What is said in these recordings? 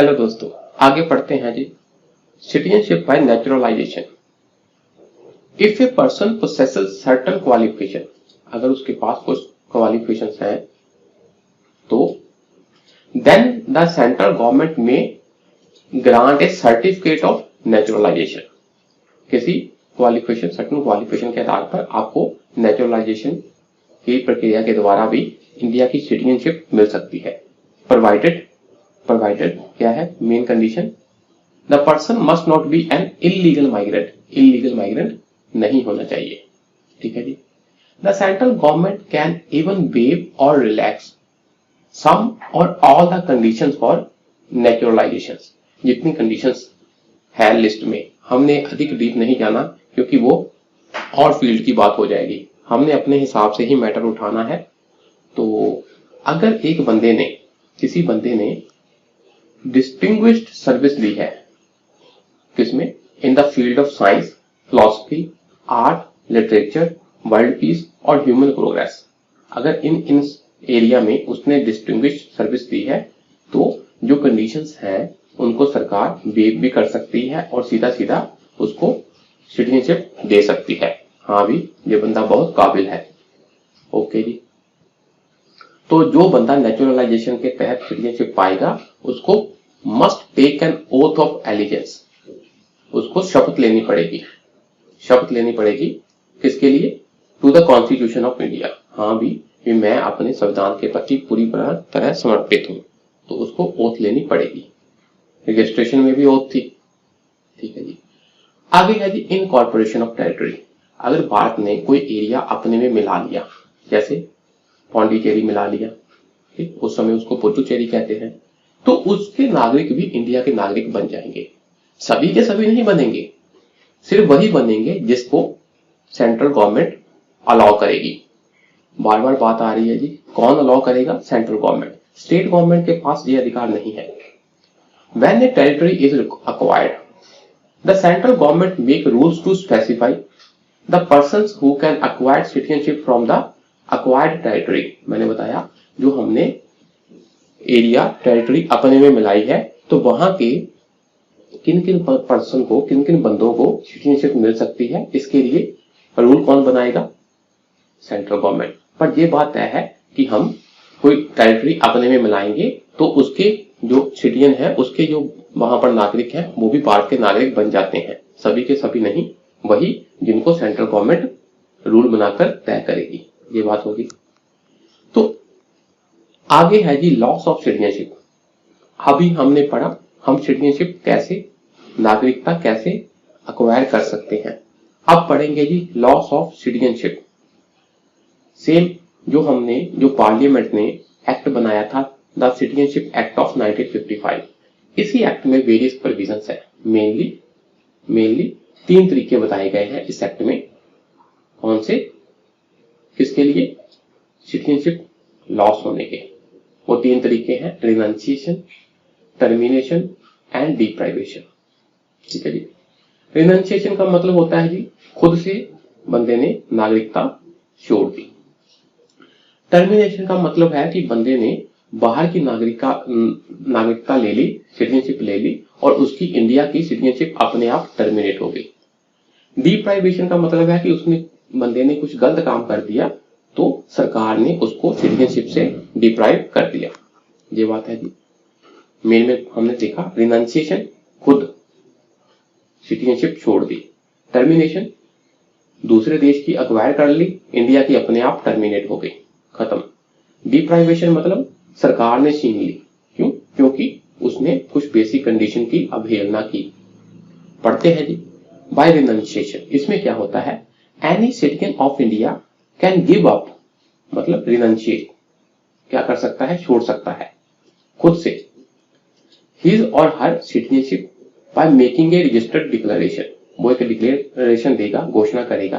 Hello दोस्तों, आगे पढ़ते हैं जी। Citizenship by naturalization. If a person possesses certain qualification, अगर उसके पास कुछ क्वालिफिकेशंस हैं तो देन द सेंट्रल गवर्नमेंट में grant a certificate of naturalization. किसी क्वालिफिकेशन, सर्टेन क्वालिफिकेशन के आधार पर आपको नेचुरलाइजेशन की प्रक्रिया के द्वारा भी इंडिया की सिटीजनशिप मिल सकती है। प्रोवाइडेड क्या है main condition, the person must not be an illegal migrant, illegal migrant नहीं होना चाहिए। ठीक है जी। The central government can even waive और रिलैक्स सम और all the conditions for naturalization. जितनी कंडीशंस है लिस्ट में, हमने अधिक डीप नहीं जाना क्योंकि वो और फील्ड की बात हो जाएगी। हमने अपने हिसाब से ही मैटर उठाना है। तो अगर एक बंदे ने, किसी बंदे ने डिस्टिंग्विश्ड सर्विस दी है, किसमें, in the field of science, philosophy, art, literature, world peace और ह्यूमन प्रोग्रेस, अगर इन एरिया में उसने डिस्टिंग्विश्ड सर्विस दी है तो जो कंडीशंस हैं उनको सरकार वेव भी कर सकती है और सीधा सीधा उसको सिटीजनशिप दे सकती है। हाँ भी, ये बंदा बहुत काबिल है। ओके जी। तो जो बंदा नेचुरलाइजेशन के तहत सिटीजनशिप पाएगा उसको must take an oath of allegiance, उसको शपथ लेनी पड़ेगी। शपथ लेनी पड़ेगी किसके लिए, to the constitution of India. हाँ भी, मैं अपने संविधान के प्रति पूरी तरह समर्पित हूं, तो उसको ओथ लेनी पड़ेगी। रजिस्ट्रेशन में भी ओथ थी। ठीक है जी। आगे है जी इनकॉर्पोरेशन ऑफ टेरिटरी। अगर भारत ने कोई एरिया अपने में मिला लिया, जैसे पौंडीचेरी मिला लिया, ठीक, उस समय उसको पुडुचेरी कहते हैं, तो उसके नागरिक भी इंडिया के नागरिक बन जाएंगे। सभी के सभी नहीं बनेंगे, सिर्फ वही बनेंगे जिसको सेंट्रल गवर्नमेंट अलाउ करेगी। बार बार बात आ रही है जी, कौन अलाउ करेगा, सेंट्रल गवर्नमेंट। स्टेट गवर्नमेंट के पास ये अधिकार नहीं है। When a territory is acquired, the central government make rules to specify the persons who can acquire citizenship from the acquired territory. मैंने बताया जो हमने एरिया, टेरिटरी अपने में मिलाई है, तो वहां के किन किन पर्सन को, किन किन बंदों को सिटीजनशिप मिल सकती है, इसके लिए रूल कौन बनाएगा, सेंट्रल गवर्नमेंट। पर यह बात तय है कि हम कोई टेरिटरी अपने में मिलाएंगे तो उसके जो सिटीजन है, उसके जो वहां पर नागरिक हैं, वो भी भारत के नागरिक बन जाते हैं। सभी के सभी नहीं, वही जिनको सेंट्रल गवर्नमेंट रूल बनाकर तय करेगी। ये बात होगी। तो आगे है जी लॉस ऑफ सिटीजनशिप। अभी हमने पढ़ा हम सिटीजनशिप कैसे, नागरिकता कैसे अक्वायर कर सकते हैं। अब पढ़ेंगे जी लॉस ऑफ सिटीजनशिप। सेम जो पार्लियामेंट ने एक्ट बनाया था, द सिटीजनशिप एक्ट ऑफ 1955। इसी एक्ट में वेरियस प्रोविजंस है। मेनली 3 तरीके बताए गए हैं इस एक्ट में। कौन से, किसके लिए, सिटीजनशिप लॉस होने के। वो 3 तरीके हैं, रिनंसिएशन, टर्मिनेशन एंड डिप्राइवेशन। ठीक है जी। रिनंसिएशन का मतलब होता है जी खुद से बंदे ने नागरिकता छोड़ दी। टर्मिनेशन का मतलब है कि बंदे ने बाहर की नागरिकता ले ली, सिटीजनशिप ले ली और उसकी इंडिया की सिटीजनशिप अपने आप टर्मिनेट हो गई। डिप्राइवेशन का मतलब है कि उसने, बंदे ने कुछ गलत काम कर दिया तो सरकार ने उसको सिटीजनशिप से डिप्राइव कर दिया। ये बात है जी। मेन में हमने देखा रिनंसिएशन, खुद सिटीजनशिप छोड़ दी। टर्मिनेशन, दूसरे देश की अक्वायर कर ली, इंडिया की अपने आप टर्मिनेट हो गई, खत्म। डिप्राइवेशन मतलब सरकार ने छीन ली। क्यों, क्योंकि उसने कुछ बेसिक कंडीशन की अवहेलना की। पढ़ते हैं जी। बाय रिनंसिएशन, इसमें क्या होता है, any citizen of India can give up, मतलब रिनंशिएट क्या कर सकता है, छोड़ सकता है खुद से, his or her citizenship by making a registered declaration. वो एक डिक्लेरेशन देगा, घोषणा करेगा,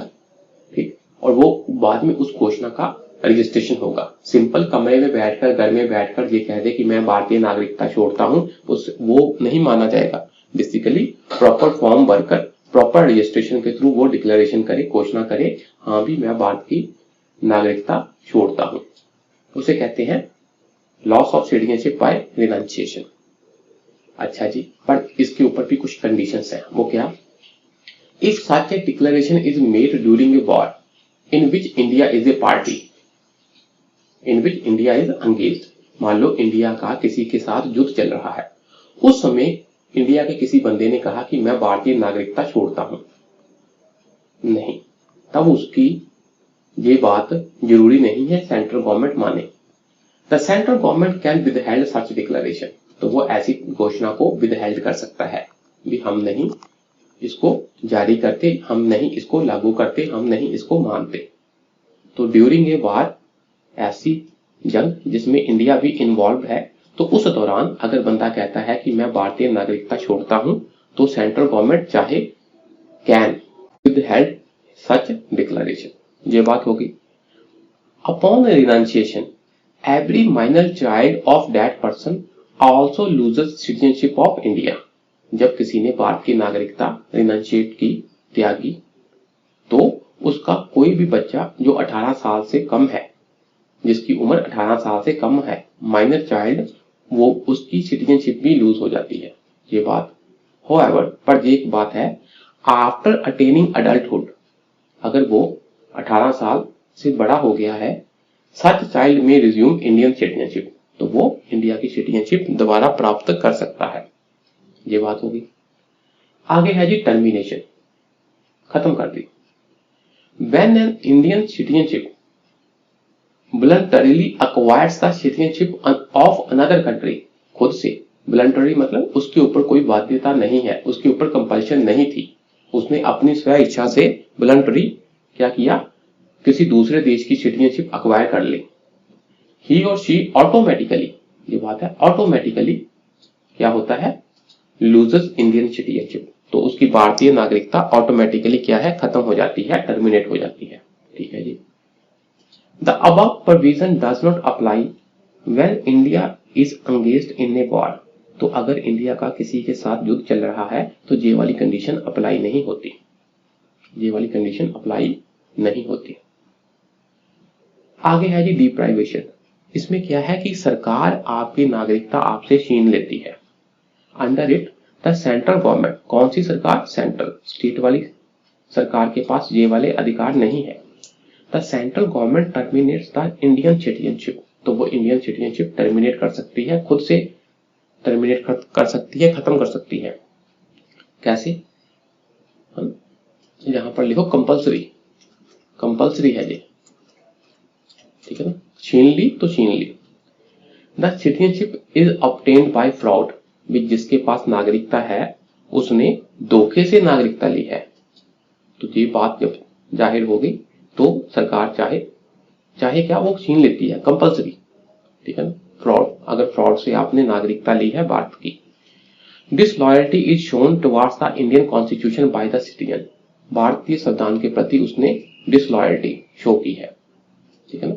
ठीक, और वो बाद में उस घोषणा का रजिस्ट्रेशन होगा। सिंपल कमरे में बैठकर, घर में बैठकर ये कह दे कि मैं भारतीय नागरिकता छोड़ता हूं, वो नहीं माना जाएगा। बेसिकली प्रॉपर फॉर्म भरकर, प्रॉपर रजिस्ट्रेशन के थ्रू वो डिक्लेरेशन करे, घोषणा करे, हाँ भी मैं भारत की नागरिकता छोड़ता हूं। उसे कहते हैं loss of citizenship by renunciation. अच्छा जी, पर इसके ऊपर भी कुछ कंडीशंस हैं। वो क्या? If such A declaration is made during a war in which India is a party, in which India is engaged. मान लो इंडिया का किसी के साथ युद्ध चल रहा है, उस समय इंडिया के किसी बंदे ने कहा कि मैं भारतीय नागरिकता छोड़ता हूं, नहीं, तब उसकी ये बात जरूरी नहीं है सेंट्रल गवर्नमेंट माने। The central government can withheld such declaration, तो वो ऐसी घोषणा को विदहेल्ड कर सकता है, भी हम नहीं इसको जारी करते, हम नहीं इसको लागू करते, हम नहीं इसको मानते। तो ड्यूरिंग ए वार, ऐसी जंग जिसमें इंडिया भी इन्वॉल्व है, तो उस दौरान अगर बंदा कहता है कि मैं भारतीय नागरिकता छोड़ता हूं, तो सेंट्रल गवर्नमेंट चाहे कैन विदहेल्ड सच डिक्लेरेशन। ये बात होगी। Upon renunciation every minor child of that person also loses citizenship of India. जब किसी ने भारत की नागरिकता रिनाउंशिएट की, त्यागी, तो उसका कोई भी बच्चा जो 18 साल से कम है, जिसकी उम्र 18 साल से कम है, माइनर चाइल्ड, वो उसकी सिटीजनशिप भी लूज हो जाती है। ये बात होएवर, पर ये एक बात है, आफ्टर अटेनिंग अडल्टहुड, अगर वो 18 साल से बड़ा हो गया है, सच चाइल्ड में रिज्यूम इंडियन सिटीजनशिप, तो वो इंडिया की सिटीजनशिप दोबारा प्राप्त कर सकता है। ये बात होगी। आगे है जी टर्मिनेशन, खत्म कर दी। When an Indian citizenship voluntarily acquires the citizenship of another country, खुद से, voluntarily मतलब उसके ऊपर कोई बाध्यता नहीं है, उसके ऊपर कंपल्शन नहीं थी, उसने अपनी स्व इच्छा से voluntarily क्या किया, किसी दूसरे देश की सिटीजनशिप अक्वायर कर ली। ही और शी ऑटोमेटिकली, ये बात है, ऑटोमेटिकली क्या होता है, लूजेस इंडियन सिटीजनशिप, तो उसकी भारतीय नागरिकता ऑटोमेटिकली क्या है, खत्म हो जाती है, टर्मिनेट हो जाती है। ठीक है जी। The above provision does not apply when India is engaged in a war. तो अगर इंडिया का किसी के साथ युद्ध चल रहा है, तो ये वाली कंडीशन अप्लाई नहीं होती, ये वाली कंडीशन अप्लाई नहीं होती। आगे है जी डिप्राइवेशन। इसमें क्या है कि सरकार आपकी नागरिकता आपसे छीन लेती है। Under it the central government, कौन सी सरकार, सेंट्रल, स्टेट वाली सरकार के पास ये वाले अधिकार नहीं है। The central government terminates the Indian citizenship, तो वो इंडियन सिटीजनशिप टर्मिनेट कर सकती है, खुद से टर्मिनेट कर सकती है, खत्म कर सकती है। कैसे? हम यहां पर लिखो कंपल्सरी, कंपल्सरी है ये, ठीक है ना, छीन ली तो छीन ली। The citizenship is obtained by fraud, जिसके पास नागरिकता है उसने धोखे से नागरिकता ली है, तो ये बात जब जाहिर होगी तो सरकार चाहे क्या, वो छीन लेती है, कंपल्सरी, ठीक है ना। फ्रॉड, अगर फ्रॉड से आपने नागरिकता ली है भारत की। Disloyalty is shown towards the Indian constitution by the citizen, भारतीय संविधान के प्रति उसने डिसलॉयल्टी शो की है, ठीक है ना,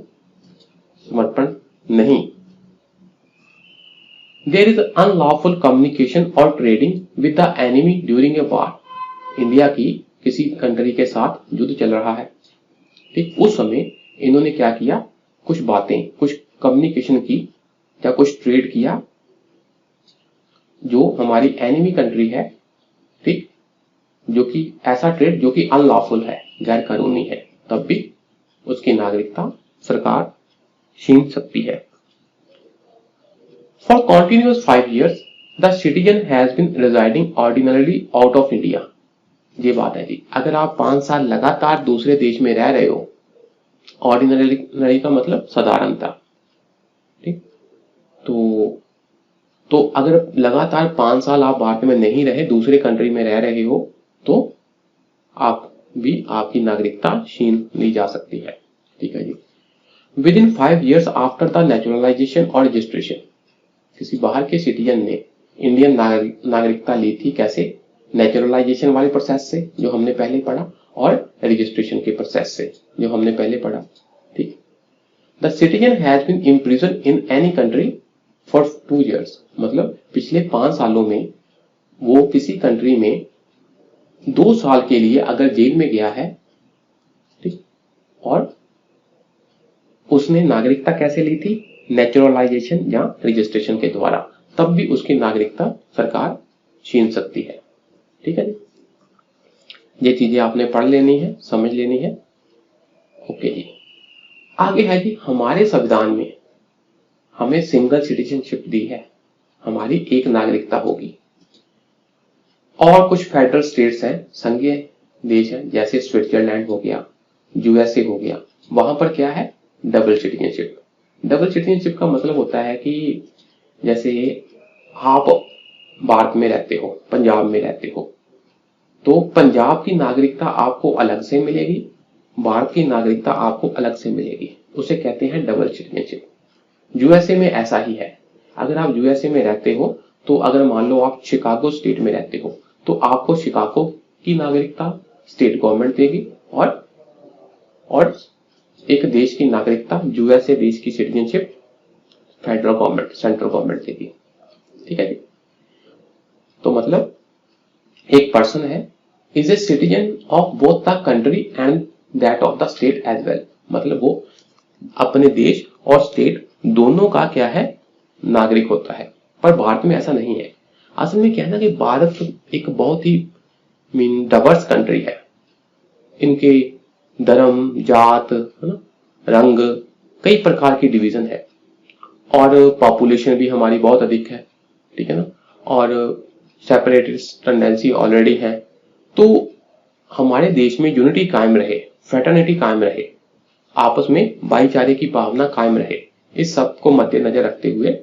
समर्पण नहीं। देयर इज अनलॉफुल कम्युनिकेशन और trading with the enemy during a war, India की किसी कंट्री के साथ युद्ध चल रहा है, ठीक, उस समय इन्होंने क्या किया, कुछ बातें, कुछ कम्युनिकेशन की या कुछ ट्रेड किया जो हमारी एनिमी कंट्री है, ठीक, जो कि ऐसा ट्रेड जो कि अनलॉफुल है, गैर कानूनी है, तब भी उसकी नागरिकता सरकार छीन सकती है। For continuous 5 years the citizen has been residing ordinarily out of India. ये बात है जी, अगर आप 5 साल लगातार दूसरे देश में रह रहे हो, ऑर्डिनरी का मतलब साधारणता, ठीक, तो अगर लगातार 5 साल आप भारत में नहीं रहे, दूसरे कंट्री में रह रहे हो, तो आपकी नागरिकता छीन ली जा सकती है, ठीक है जी। With in 5 years after the naturalisation और रजिस्ट्रेशन, किसी बाहर के सिटीजन ने इंडियन नागरिकता ली थी, कैसे, नेचुरलाइजेशन वाले प्रोसेस से जो हमने पहले पढ़ा, और रजिस्ट्रेशन के प्रोसेस से जो हमने पहले पढ़ा, ठीक। The citizen has been imprison in any country for 2 years, मतलब पिछले 5 सालों में वो किसी कंट्री में 2 साल के लिए अगर जेल में गया है, ठीक, और उसने नागरिकता कैसे ली थी, नेचुरलाइजेशन या रजिस्ट्रेशन के द्वारा, तब भी उसकी नागरिकता सरकार छीन सकती है। ठीक है जी, ये चीजें आपने पढ़ लेनी है, समझ लेनी है। ओके जी, आगे है जी, हमारे संविधान में हमें सिंगल सिटीजनशिप दी है, हमारी एक नागरिकता होगी। और कुछ फेडरल स्टेट्स हैं, संघीय देश हैं, जैसे स्विट्जरलैंड हो गया, यूएसए हो गया, वहां पर क्या है, डबल सिटीजनशिप। डबल सिटीजनशिप का मतलब होता है कि जैसे आप भारत में रहते हो, पंजाब में रहते हो, तो पंजाब की नागरिकता आपको अलग से मिलेगी, भारत की नागरिकता आपको अलग से मिलेगी, उसे कहते हैं डबल सिटीजनशिप। यूएसए में ऐसा ही है। अगर आप यूएसए में रहते हो, तो अगर मान लो आप शिकागो स्टेट में रहते हो, तो आपको शिकागो की नागरिकता स्टेट गवर्नमेंट देगी, और एक देश की नागरिकता यूएसए देश की citizenship federal government, central government देगी। ठीक है जी, तो मतलब एक पर्सन है is a citizen of both the country and that of the state as well, मतलब वो अपने देश और स्टेट दोनों का क्या है, नागरिक होता है। पर भारत में ऐसा नहीं है। असल में क्या है ना कि भारत एक बहुत ही डाइवर्स कंट्री है। इनके धर्म, जात, है ना, रंग, कई प्रकार की डिवीजन है, और पॉपुलेशन भी हमारी बहुत अधिक है। ठीक है ना, और सेपरेटिस्ट टेंडेंसी ऑलरेडी है। तो हमारे देश में यूनिटी कायम रहे, फ्रेटर्निटी कायम रहे, आपस में भाईचारे की भावना कायम रहे, इस सब को मद्देनजर रखते हुए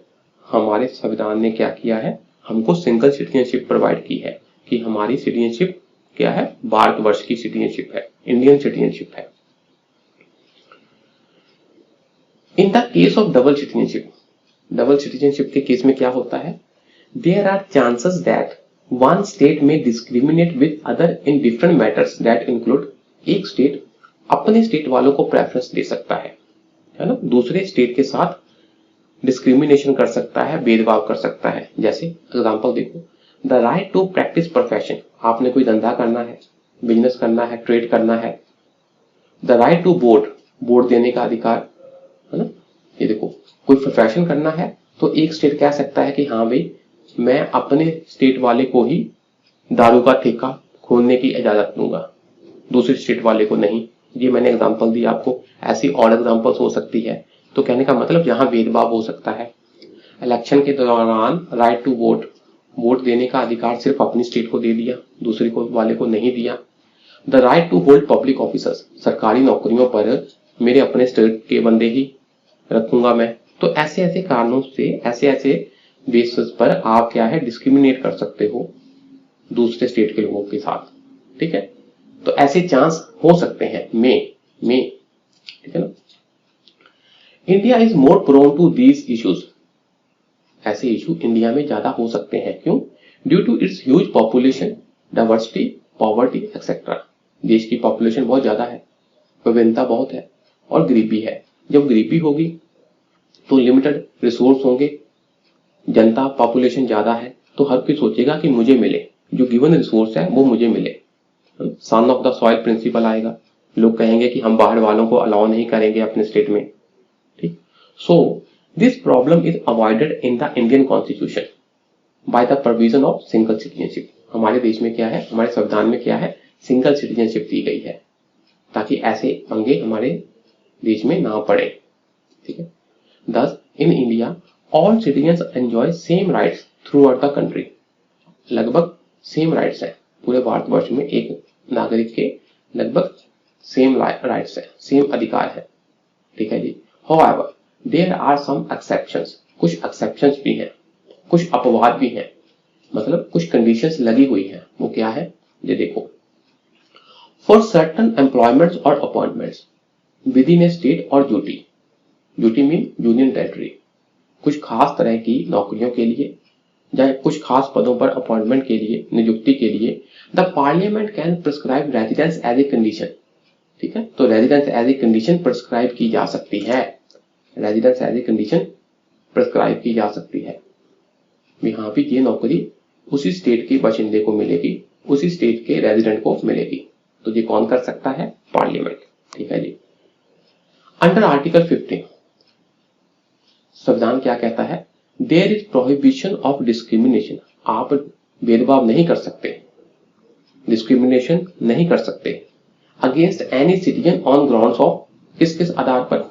हमारे संविधान ने क्या किया है, हमको सिंगल सिटीजनशिप प्रोवाइड की है, कि हमारी सिटीजनशिप क्या है, भारतवर्ष की सिटीजनशिप है, इंडियन सिटीजनशिप है। In the case of double citizenship के केस में क्या होता है, there are chances that one state में discriminate with other in different matters that include, एक स्टेट अपने स्टेट वालों को प्रेफरेंस दे सकता है ना, दूसरे स्टेट के साथ डिस्क्रिमिनेशन कर सकता है, भेदभाव कर सकता है। जैसे एग्जांपल देखो, the right to practise profession, आपने कोई धंधा करना है, बिजनेस करना है, ट्रेड करना है। द राइट टू वोट देने का अधिकार, है ना। ये देखो, कोई प्रोफेशन करना है तो एक स्टेट कह सकता है कि हाँ भाई, मैं अपने स्टेट वाले को ही दारू का ठेका खोलने की इजाजत दूंगा, दूसरे स्टेट वाले को नहीं। ये मैंने एग्जांपल दी आपको, ऐसी और एग्जांपल्स हो सकती है। तो कहने का मतलब यहां भेदभाव हो सकता है। इलेक्शन के दौरान राइट टू वोट देने का अधिकार सिर्फ अपनी स्टेट को दे दिया, दूसरे को वाले को नहीं दिया। The right to hold public officers, सरकारी नौकरियों पर मेरे अपने स्टेट के बंदे ही रखूंगा मैं। तो ऐसे ऐसे कारणों से, ऐसे ऐसे बेसिस पर आप क्या है, डिस्क्रिमिनेट कर सकते हो दूसरे स्टेट के लोगों के साथ। ठीक है, तो ऐसे चांस हो सकते हैं में ठीक है ना। India is more prone to these issues, ऐसे इशू इंडिया में ज्यादा हो सकते हैं। क्यों? Due to its huge population, diversity, poverty etcetera. देश की पॉपुलेशन बहुत ज्यादा है, विभिन्नता बहुत है, और गरीबी है। जब गरीबी होगी तो लिमिटेड रिसोर्स होंगे, जनता पॉपुलेशन ज्यादा है, तो हर कोई सोचेगा कि मुझे मिले, जो गिवन रिसोर्स है वो मुझे मिले। Son of the soil principle आएगा, लोग कहेंगे कि हम बाहर वालों को अलाउ नहीं करेंगे अपने स्टेट में। ठीक, so this problem is avoided in the Indian constitution by the provision of single citizenship. हमारे देश में क्या है, हमारे संविधान में क्या है, सिंगल सिटीजनशिप दी गई है, ताकि ऐसे पंगे हमारे देश में ना पड़े। ठीक है, thus in India all citizens enjoy same rights throughout the country। लगभग सेम राइट्स है पूरे भारतवर्ष में, एक नागरिक के लगभग सेम राइट्स है, सेम अधिकार है। ठीक है जी। However, there are some exceptions, कुछ एक्सेप्शंस भी हैं, कुछ अपवाद भी हैं, मतलब कुछ कंडीशंस लगी हुई हैं। वो क्या है, ये देखो, फॉर सर्टन एम्प्लॉयमेंट्स और appointments with in A state और ड्यूटी मीन यूनियन टेरिटरी, कुछ खास तरह की नौकरियों के लिए या कुछ खास पदों पर अपॉइंटमेंट के लिए, नियुक्ति के लिए, the parliament can prescribe residence as a condition. ठीक है, तो residence as a condition prescribe की जा सकती है, residence as a condition prescribe की जा सकती है। यहाँ भी ये नौकरी उसी स्टेट के बाशिंदे को मिलेगी, उसी स्टेट के रेजिडेंट को मिलेगी। तो ये कौन कर सकता है, पार्लियामेंट। ठीक है जी। अंडर आर्टिकल 15 संविधान क्या कहता है, there is prohibition of discrimination, आप भेदभाव नहीं कर सकते, डिस्क्रिमिनेशन नहीं कर सकते against any citizen on grounds of, किस किस आधार पर,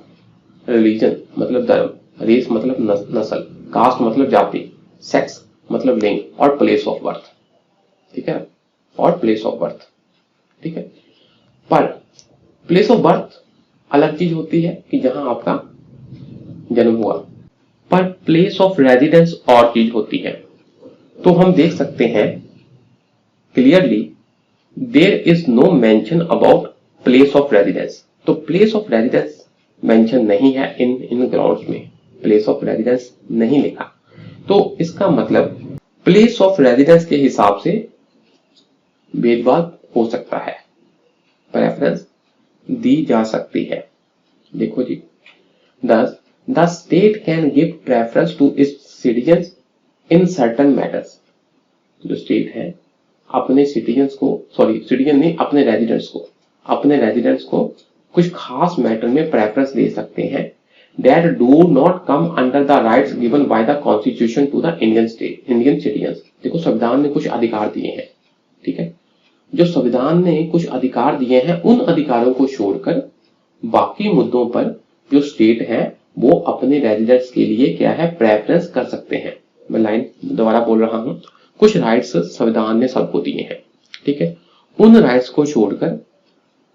रिलीजन मतलब धर्म, रेस मतलब नस्ल, कास्ट मतलब जाति, सेक्स मतलब लिंग, और प्लेस ऑफ बर्थ, ठीक है, और प्लेस ऑफ बर्थ, ठीक है। पर प्लेस ऑफ बर्थ अलग चीज होती है कि जहां आपका जन्म हुआ, पर प्लेस ऑफ रेजिडेंस और चीज होती है। तो हम देख सकते हैं clearly there is no mention about place of residence, तो प्लेस ऑफ रेजिडेंस मेंशन नहीं है इन ग्राउंड्स में, प्लेस ऑफ रेजिडेंस नहीं लिखा, तो इसका मतलब प्लेस ऑफ रेजिडेंस के हिसाब से भेदभाव हो सकता है, प्रेफरेंस दी जा सकती है। देखो जी, the state can give preference to its citizens in certain matters, जो स्टेट है अपने सिटीजन्स को, सॉरी सिटीजन नहीं, अपने रेजिडेंट्स को कुछ खास मैटर में प्रेफरेंस दे सकते हैं, that do not come under the rights given by the constitution to the Indian citizens। देखो संविधान ने कुछ अधिकार दिए हैं, ठीक है, जो संविधान ने कुछ अधिकार दिए हैं उन अधिकारों को छोड़कर बाकी मुद्दों पर जो स्टेट है वो अपने रेजिडेंट्स के लिए क्या है, प्रेफरेंस कर सकते हैं। मैं लाइन दोबारा बोल रहा हूं, कुछ राइट्स संविधान ने सबको दिए हैं, ठीक है, उन राइट्स को छोड़कर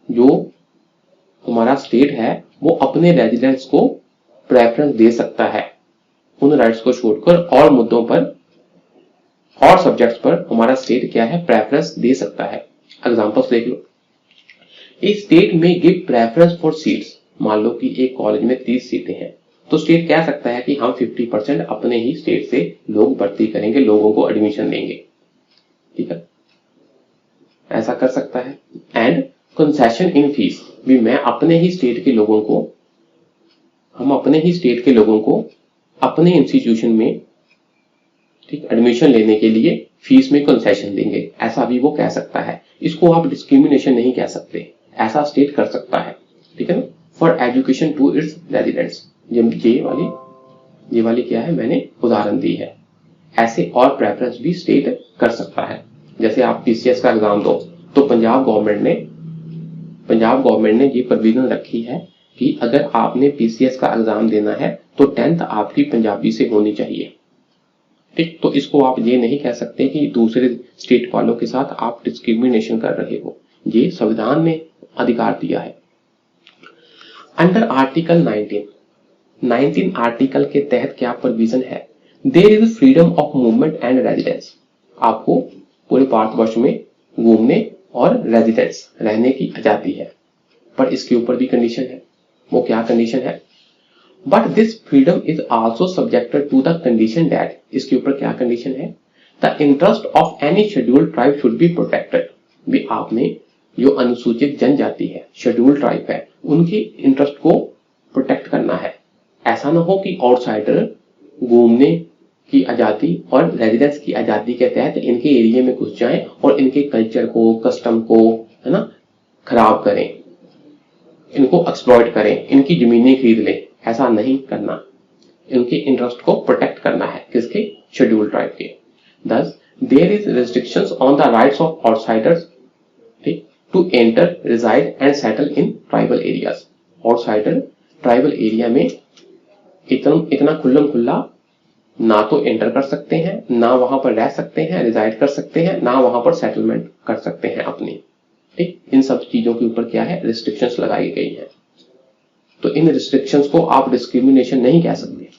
जो हमारा स्टेट है वो अपने रेजिडेंट्स को प्रेफरेंस दे सकता है, उन राइट्स को छोड़कर और मुद्दों पर और सब्जेक्ट्स पर हमारा स्टेट क्या है, प्रेफरेंस दे सकता है। एग्जांपल्स देख लो, ए स्टेट में गिव प्रेफरेंस फॉर सीट्स, मान लो कि एक कॉलेज में 30 सीटें हैं, तो स्टेट कह सकता है कि हम 50% अपने ही स्टेट से लोग भर्ती करेंगे, लोगों को एडमिशन देंगे, ठीक है, ऐसा कर सकता है। एंड कंसेशन इन फीस भी, मैं अपने ही स्टेट के लोगों को, हम अपने ही स्टेट के लोगों को अपने इंस्टीट्यूशन में, ठीक, एडमिशन लेने के लिए फीस में कंसेशन देंगे, ऐसा भी वो कह सकता है। इसको आप डिस्क्रिमिनेशन नहीं कह सकते, ऐसा स्टेट कर सकता है, ठीक है ना। For education to its residents, ये वाली क्या है, मैंने उदाहरण दी है, ऐसे और प्रेफरेंस भी स्टेट कर सकता है। जैसे आप पीसीएस का एग्जाम दो तो पंजाब गवर्नमेंट ने ये प्रोविजन रखी है कि अगर आपने पीसीएस का एग्जाम देना है तो 10th आपकी पंजाबी से होनी चाहिए, ठीक। तो इसको आप ये नहीं कह सकते कि दूसरे स्टेट वालों के साथ आप डिस्क्रिमिनेशन कर रहे हो, ये संविधान ने अधिकार दिया है। अंडर आर्टिकल 19 आर्टिकल के तहत क्या प्रोविजन है, there is freedom of movement and residence, आपको पूरे भारतवर्ष में घूमने और रेजिडेंस रहने की आजादी है, पर इसके ऊपर भी कंडीशन है। वो क्या कंडीशन है, but this freedom is also subjected to the condition that, इसके ऊपर क्या कंडीशन है, the interest of any scheduled tribe should be protected, भी आपने जो अनुसूचित जनजाति है, शेड्यूल्ड ट्राइब है, उनके इंटरेस्ट को प्रोटेक्ट करना है। ऐसा ना हो कि आउटसाइडर घूमने की आजादी और रेजिडेंस की आजादी के तहत इनके एरिया में घुस जाएं और इनके कल्चर को, कस्टम को, है ना, खराब करें, इनको एक्सप्लॉइट करें, इनकी जमीनें खरीद लें, ऐसा नहीं करना, इनके इंटरेस्ट को प्रोटेक्ट करना है, किसके, शेड्यूल्ड ट्राइब के। Thus there is restrictions on the rights of outsiders, ठीक, to enter, reside and settle in tribal areas, outsider tribal area में इतना खुल्लम खुल्ला ना तो एंटर कर सकते हैं, ना वहां पर रह सकते हैं, रिजाइड कर सकते हैं, ना वहां पर सेटलमेंट कर सकते हैं अपनी, ठीक। इन सब चीजों के ऊपर क्या है, रिस्ट्रिक्शंस लगाई गई हैं, तो इन रिस्ट्रिक्शंस को आप डिस्क्रिमिनेशन नहीं कह सकते।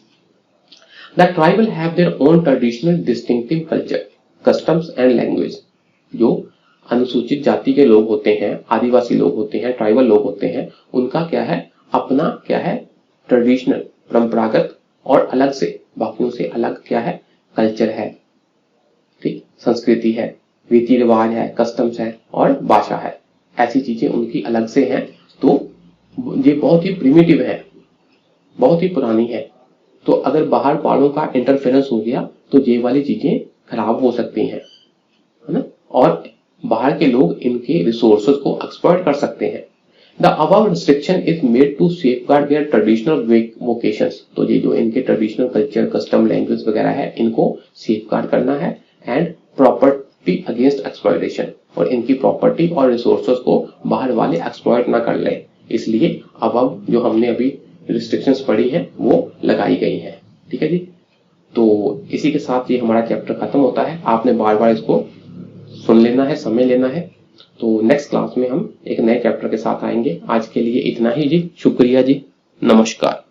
The tribal have their own traditional distinctive culture, customs and language, जो अनुसूचित जाति के लोग होते हैं, आदिवासी लोग होते हैं, ट्राइबल लोग होते हैं, उनका क्या है, अपना क्या है, ट्रेडिशनल, परंपरागत और अलग से, बाकियों से अलग क्या है, कल्चर है, ठीक, संस्कृति है, रीति रिवाज है, कस्टम्स है और भाषा है, ऐसी चीजें उनकी अलग से हैं। तो ये बहुत ही प्रिमिटिव है, बहुत ही पुरानी है, तो अगर बाहर वालों का इंटरफेरेंस हो गया तो ये वाली चीजें खराब हो सकती हैं, है ना, और बाहर के लोग इनके रिसोर्सेज को एक्सप्लॉइट कर सकते हैं। The above restriction is made to safeguard their traditional vocations. तो ये जो इनके ट्रेडिशनल कल्चर, कस्टम, लैंग्वेज वगैरह है, इनको सेफगार्ड करना है। एंड प्रॉपर्टी अगेंस्ट एक्सप्लॉयटेशन, और इनकी प्रॉपर्टी और रिसोर्सेज को बाहर वाले एक्सप्लॉयट ना कर ले, इसलिए अबव जो हमने अभी रिस्ट्रिक्शंस पढ़ी हैं वो लगाई गई हैं। ठीक है जी। तो इसी के साथ ये हमारा चैप्टर खत्म होता है। आपने बार बार इसको सुन लेना है, समय लेना है। तो नेक्स्ट क्लास में हम एक नए चैप्टर के साथ आएंगे। आज के लिए इतना ही जी। शुक्रिया जी। नमस्कार।